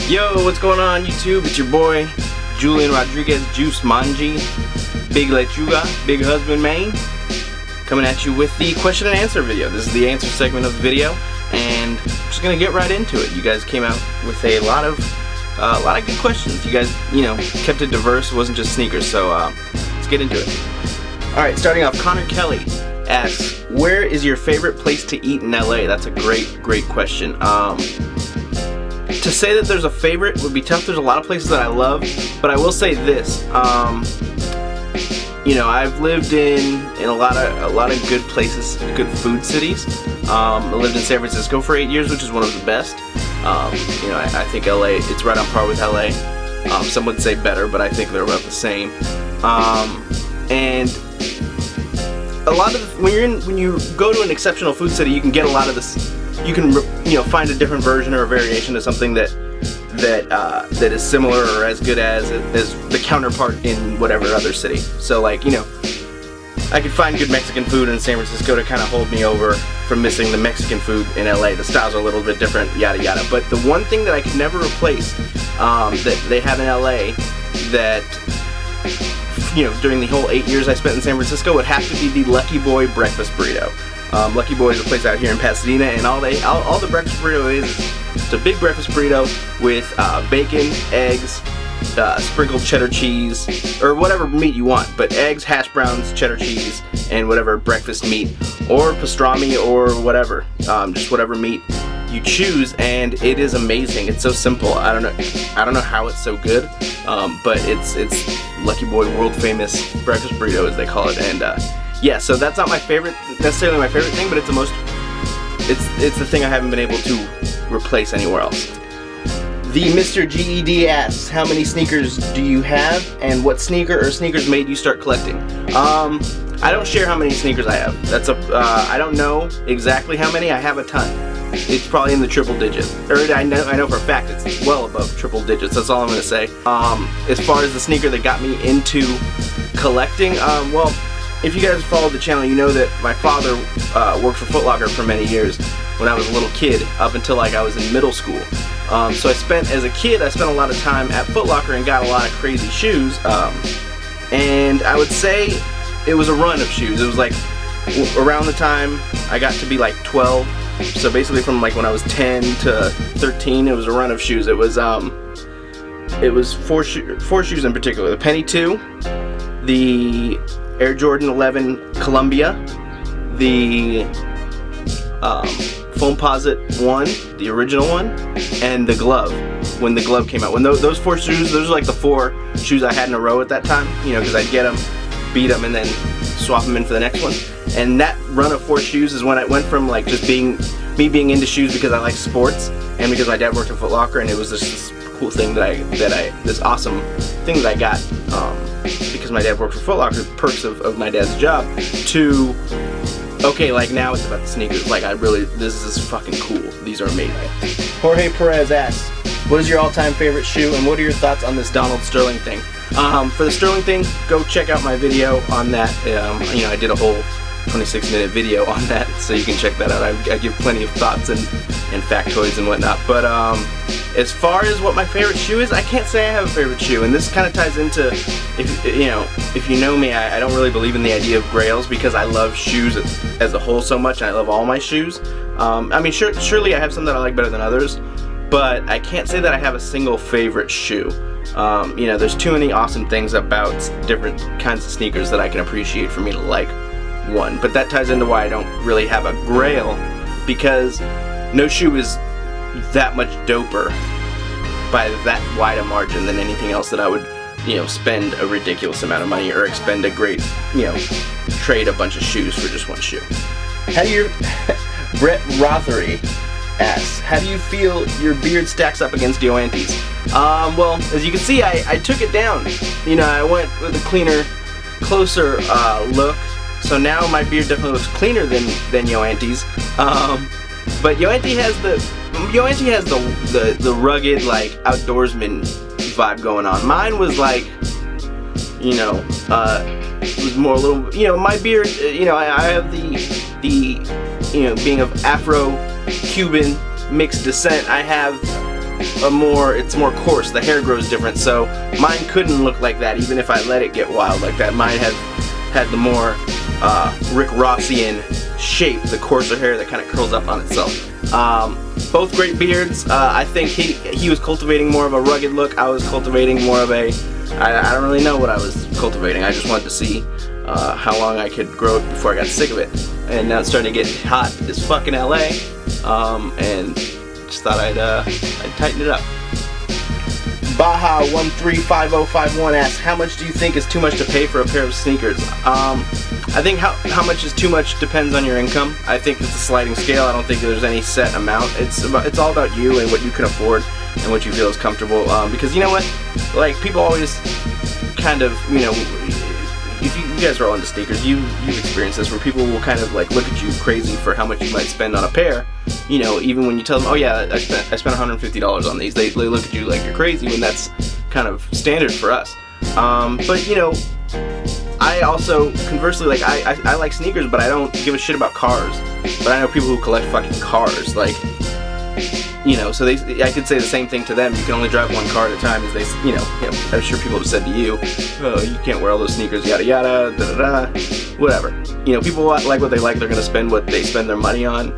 Yo, what's going on YouTube? It's your boy, Julian Rodriguez, Juicemanji, Big Lechuga, Big Husband Main, coming at you with the question and answer video. This is the answer segment of the video, and I'm just gonna get right into it. You guys came out with a lot of good questions. You guys, kept it diverse. It wasn't just sneakers, so let's get into it. Alright, starting off, Connor Kelly asks, where is your favorite place to eat in LA? That's a great question. To say that there's a favorite would be tough. There's a lot of places that I love, but I will say this. I've lived in a lot of good places, good food cities. I lived in San Francisco for 8 years, which is one of the best. I think LA, it's right on par with LA. Some would say better, but I think they're about the same. And a lot of when you go to an exceptional food city, you can get a lot of this. You can find a different version or a variation of something that is similar or as good as the counterpart in whatever other city. So I could find good Mexican food in San Francisco to kind of hold me over from missing the Mexican food in LA. The styles are a little bit different, yada yada. But the one thing that I could never replace that they have in LA that during the whole 8 years I spent in San Francisco would have to be the Lucky Boy breakfast burrito. Lucky Boy is a place out here in Pasadena, and all the breakfast burrito is it's a big breakfast burrito with bacon, eggs, sprinkled cheddar cheese, or whatever meat you want, but eggs, hash browns, cheddar cheese, and whatever breakfast meat, or pastrami, or whatever, just whatever meat you choose, and it is amazing. It's so simple. I don't know how it's so good, but it's Lucky Boy world famous breakfast burrito, as they call it, and yeah, so that's not necessarily my favorite thing, but it's the thing I haven't been able to replace anywhere else. The Mr. GED asks, how many sneakers do you have, and what sneaker or sneakers made you start collecting? I don't share how many sneakers I have. I don't know exactly how many. I have a ton. It's probably in the triple digits. Or I know for a fact it's well above triple digits. That's all I'm gonna say. As far as the sneaker that got me into collecting, well, if you guys follow the channel, you know that my father worked for Foot Locker for many years when I was a little kid, up until I was in middle school. So as a kid, I spent a lot of time at Foot Locker and got a lot of crazy shoes. And I would say it was a run of shoes. It was around the time I got to be 12. So basically from when I was 10 to 13, it was a run of shoes. It was four shoes in particular: the Penny 2, the Air Jordan 11 Columbia, the Foamposite 1, the original one, and the glove, when the glove came out. When those four shoes, those are the four shoes I had in a row at that time, because I'd get them, beat them, and then swap them in for the next one. And that run of four shoes is when I went from just being into shoes because I like sports, and because my dad worked at Foot Locker, and it was this cool thing this awesome thing that I got because my dad worked for Foot Locker, perks of my dad's job, to okay, now it's about the sneakers. This is fucking cool. These are amazing. Jorge Perez asks, what is your all-time favorite shoe, and what are your thoughts on this Donald Sterling thing? For the Sterling thing, go check out my video on that. I did a whole 26-minute video on that, so you can check that out. I give plenty of thoughts and factoids and whatnot. But as far as what my favorite shoe is, I can't say I have a favorite shoe, and this kind of ties into, if you know me, I don't really believe in the idea of grails, because I love shoes as a whole so much, and I love all my shoes. Surely I have some that I like better than others, but I can't say that I have a single favorite shoe. There's too many awesome things about different kinds of sneakers that I can appreciate for me to like one. But that ties into why I don't really have a grail, because no shoe is that much doper by that wide a margin than anything else that I would spend a ridiculous amount of money or expend a great trade a bunch of shoes for just one shoe. How do you Brett Rothery asks, how do you feel your beard stacks up against Yoanti's? Well, as you can see, I took it down. I went with a cleaner, closer look. So now my beard definitely looks cleaner than Yoanti's. But Yoanti has the rugged outdoorsman vibe going on. Mine was it was more a little, my beard, I have the being of Afro-Cuban mixed descent, I have it's more coarse. The hair grows different, so mine couldn't look like that even if I let it get wild like that. Mine had the more Rick Rossian shape, the coarser hair that kind of curls up on itself. Both great beards. I think he was cultivating more of a rugged look. I was cultivating more of a, I don't really know what I was cultivating. I just wanted to see how long I could grow it before I got sick of it. And now it's starting to get hot as fuck in LA, and just thought I'd tighten it up. Baja135051 asks, how much do you think is too much to pay for a pair of sneakers? I think how much is too much depends on your income. I think it's a sliding scale. I don't think there's any set amount. It's all about you and what you can afford and what you feel is comfortable. Because you know what, like, people always kind of, you know, if you guys are all into sneakers, you've experienced this, where people will kind of like look at you crazy for how much you might spend on a pair. You know, even when you tell them, oh yeah, I spent $150 on these, they look at you like you're crazy, when that's kind of standard for us. But you know, I also, conversely, like, I like sneakers, but I don't give a shit about cars. But I know people who collect fucking cars, like, you know, so I could say the same thing to them. You can only drive one car at a time, as they, you know, I'm sure people have said to you, oh, you can't wear all those sneakers, yada yada, da da da, whatever. You know, people like what they like, they're gonna spend what they spend their money on.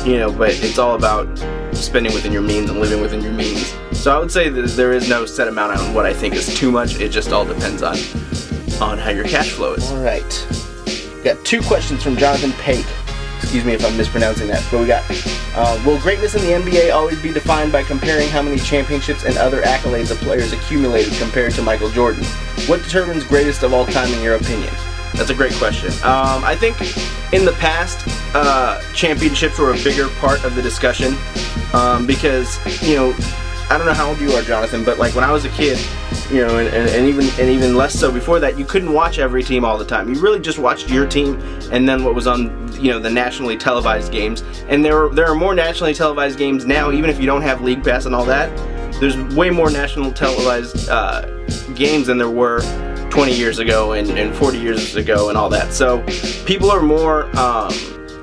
You know, but it's all about spending within your means and living within your means. So I would say that there is no set amount on what I think is too much. It just all depends on how your cash flow is. All right, we got 2 questions from Jonathan Pake. Excuse me if I'm mispronouncing that, but we got, will greatness in the NBA always be defined by comparing how many championships and other accolades a player's accumulated compared to Michael Jordan? What determines greatest of all time in your opinion? That's a great question. I think in the past, championships were a bigger part of the discussion, because, you know, I don't know how old you are, Jonathan, but like when I was a kid, you know, and even less so before that, you couldn't watch every team all the time. You really just watched your team and then what was on, you know, the nationally televised games. And there are more nationally televised games now, even if you don't have League Pass and all that. There's way more national televised games than there were 20 years ago and 40 years ago and all that. So people are more,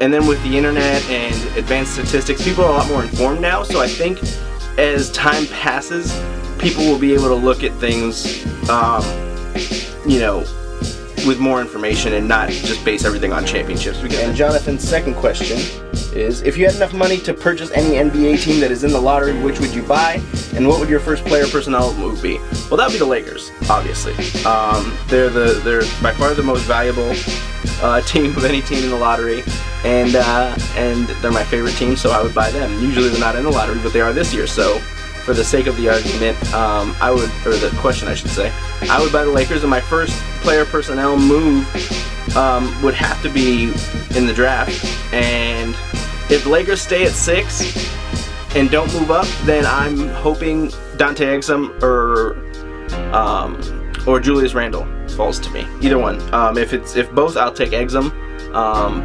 and then with the internet and advanced statistics, people are a lot more informed now. So I think as time passes, people will be able to look at things, you know, with more information and not just base everything on championships. And Jonathan's second question is, if you had enough money to purchase any NBA team that is in the lottery, which would you buy, and what would your first player personnel move be? Well, that would be the Lakers, obviously. They're by far the most valuable team of any team in the lottery, and they're my favorite team, so I would buy them. Usually they're not in the lottery, but they are this year, so for the sake of the argument, or the question I should say, I would buy the Lakers, and my first player personnel move would have to be in the draft. And if the Lakers stay at 6 and don't move up, then I'm hoping Dante Exum or Julius Randle falls to me. Either one. If both, I'll take Exum,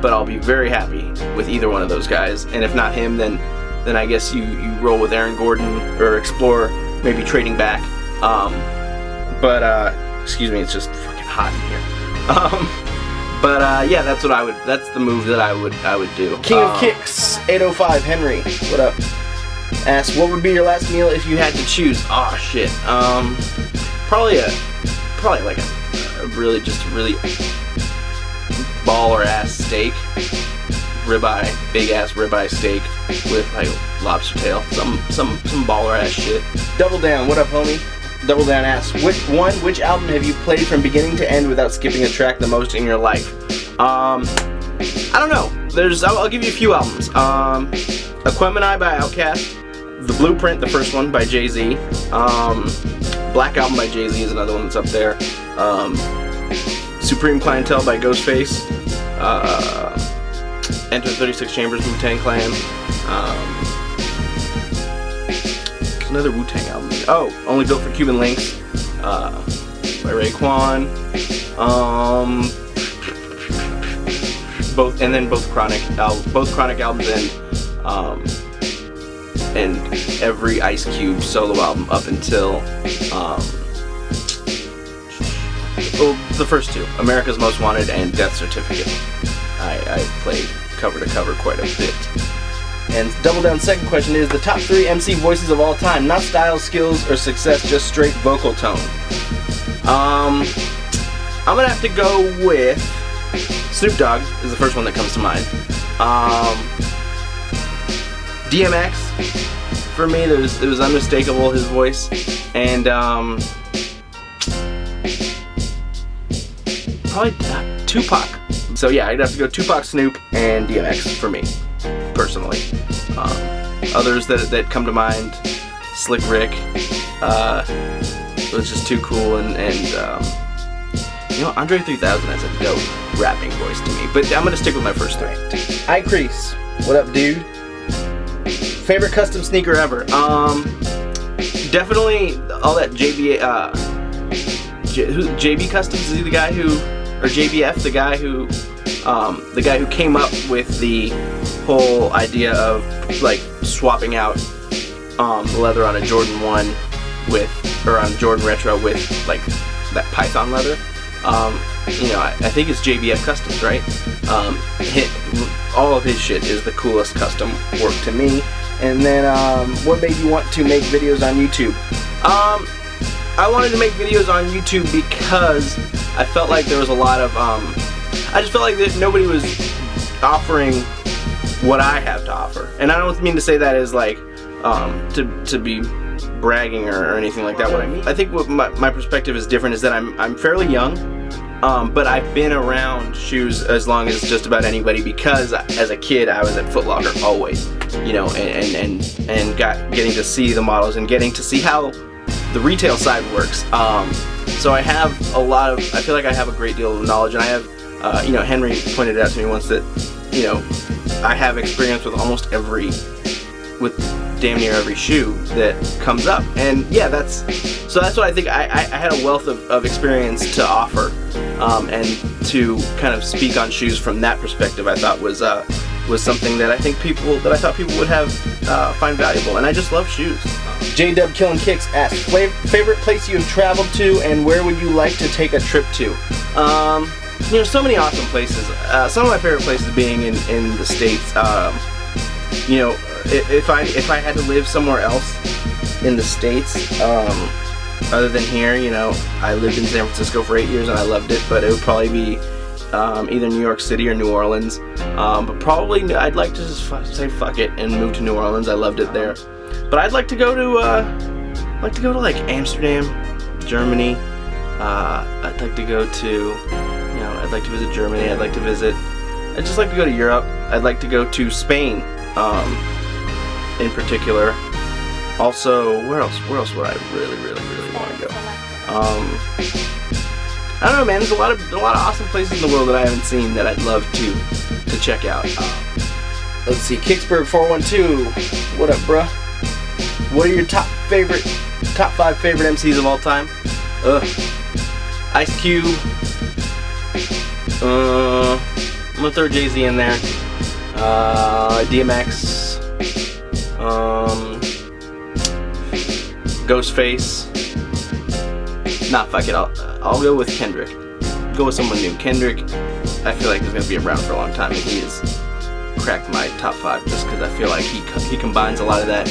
but I'll be very happy with either one of those guys. And if not him, then I guess you roll with Aaron Gordon or explore maybe trading back. Excuse me, it's just fucking hot in here. Yeah, that's the move that I would do. King of Kicks 805 Henry, what up? Asks, what would be your last meal if you had to choose? Oh shit. Probably like a really baller ass steak. Ribeye, big ass ribeye steak with like lobster tail, some baller ass shit. Double Down, what up, homie? Double Down asks, which album have you played from beginning to end without skipping a track the most in your life? I don't know. I'll give you a few albums. Aquemini by Outkast, The Blueprint, the first one by Jay-Z, Black Album by Jay-Z is another one that's up there. Supreme Clientele by Ghostface. Enter 36 Chambers, Wu-Tang Clan. There's another Wu-Tang album. Oh, Only Built for Cuban Links by Raekwon. Both Chronic albums and every Ice Cube solo album up until the first 2, America's Most Wanted and Death Certificate. I played cover to cover quite a bit. And double down second question is the top 3 MC voices of all time, not style, skills, or success, just straight vocal tone. I'm gonna have to go with Snoop Dogg is the first one that comes to mind. DMX, for me, it was unmistakable, his voice, and probably Tupac. So yeah, I'd have to go Tupac, Snoop, and DMX for me, personally. Others that come to mind, Slick Rick, was just too cool, and you know, Andre 3000 has a dope rapping voice to me. But I'm gonna stick with my first 3. iCrease, what up, dude? Favorite custom sneaker ever? Definitely all that JB Customs. Is he the guy who, or JBF, the guy who came up with the whole idea of like swapping out the leather on a Jordan 1 or on Jordan Retro with like that Python leather. You know, I think it's JBF Customs, right? All of his shit is the coolest custom work to me. And then, what made you want to make videos on YouTube? I wanted to make videos on YouTube because I felt like there was a lot of, I just felt like that nobody was offering what I have to offer. And I don't mean to say that as like, to be bragging or anything like that. What I mean, I think what my perspective is different is that I'm fairly young, but I've been around shoes as long as just about anybody, because as a kid I was at Foot Locker always, you know, and getting to see the models and getting to see how the retail side works. So I have I feel like I have a great deal of knowledge, and I have, you know, Henry pointed out to me once that, you know, I have experience with with damn near every shoe that comes up, and yeah, that's what I think. I had a wealth of experience to offer, and to kind of speak on shoes from that perspective, I thought was something that I thought people would have find valuable, and I just love shoes. J-Dub Killin' Kicks asks, favorite place you have traveled to, and where would you like to take a trip to? You know, so many awesome places. Some of my favorite places being in the States. You know, if I had to live somewhere else in the States, other than here, you know, I lived in San Francisco for 8 years and I loved it, but it would probably be either New York City or New Orleans. But probably I'd like to just say fuck it and move to New Orleans. I loved it there. But I'd like to go to like Amsterdam, Germany. I'd like to go to, you know, I'd like to visit Germany. I'd just like to go to Europe. I'd like to go to Spain, in particular. Also, where else would I really want to go? I don't know, man. There's a lot of awesome places in the world that I haven't seen that I'd love to check out. Let's see, Kicksburg412. What up, bruh? What are your top 5 favorite MCs of all time? Ice Cube. I'm gonna throw Jay-Z in there. DMX. Ghostface. Nah, fuck it. I'll go with Kendrick. Go with someone new. Kendrick, I feel like he's gonna be around for a long time, and he has cracked my top 5 just because I feel like he combines a lot of that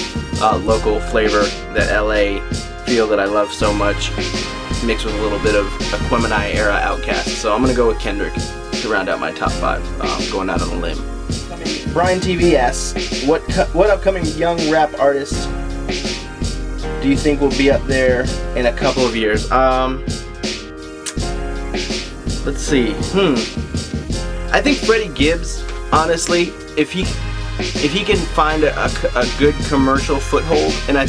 local flavor, that LA feel that I love so much, mixed with a little bit of Aquemini era Outkast. So I'm gonna go with Kendrick to round out my top 5. Going out on a limb. Brian TV asks, what upcoming young rap artist do you think will be up there in a couple of years? Let's see. I think Freddie Gibbs, honestly, if he can find a good commercial foothold, and I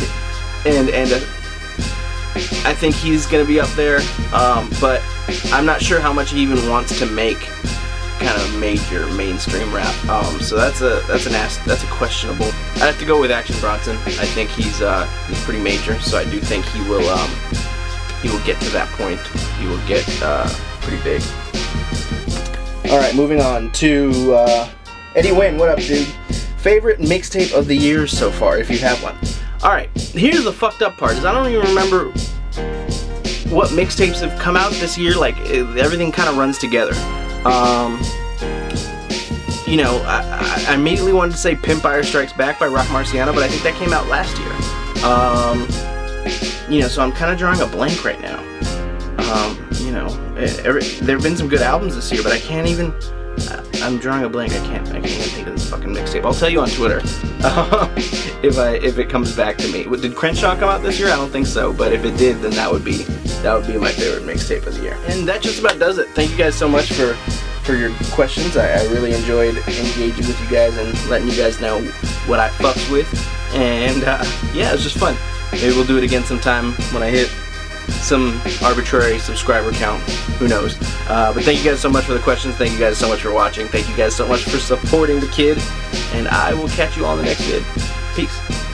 think he's gonna be up there. But I'm not sure how much he even wants to make kind of major mainstream rap. So that's a questionable. I have to go with Action Bronson. I think he's pretty major, so I do think he will get to that point. He will get pretty big. All right, moving on to Eddie Wynn. What up, dude? Favorite mixtape of the year so far, if you have one. All right, here's the fucked up part: is I don't even remember what mixtapes have come out this year. Like everything kind of runs together. you know, I immediately wanted to say Pimpire Strikes Back by Rock Marciano, but I think that came out last year. You know, so I'm kind of drawing a blank right now. You know, there have been some good albums this year, but I can't even. I'm drawing a blank. I can't even think of this fucking mixtape. I'll tell you on Twitter if it comes back to me. Did Crenshaw come out this year? I don't think so, but if it did, then that would be my favorite mixtape of the year. And that just about does it. Thank you guys so much for your questions. I really enjoyed engaging with you guys and letting you guys know what I fucks with. And yeah, it was just fun. Maybe we'll do it again sometime when I hit some arbitrary subscriber count. Who knows? But thank you guys so much for the questions. Thank you guys so much for watching. Thank you guys so much for supporting the kid. And I will catch you all in the next vid. Peace.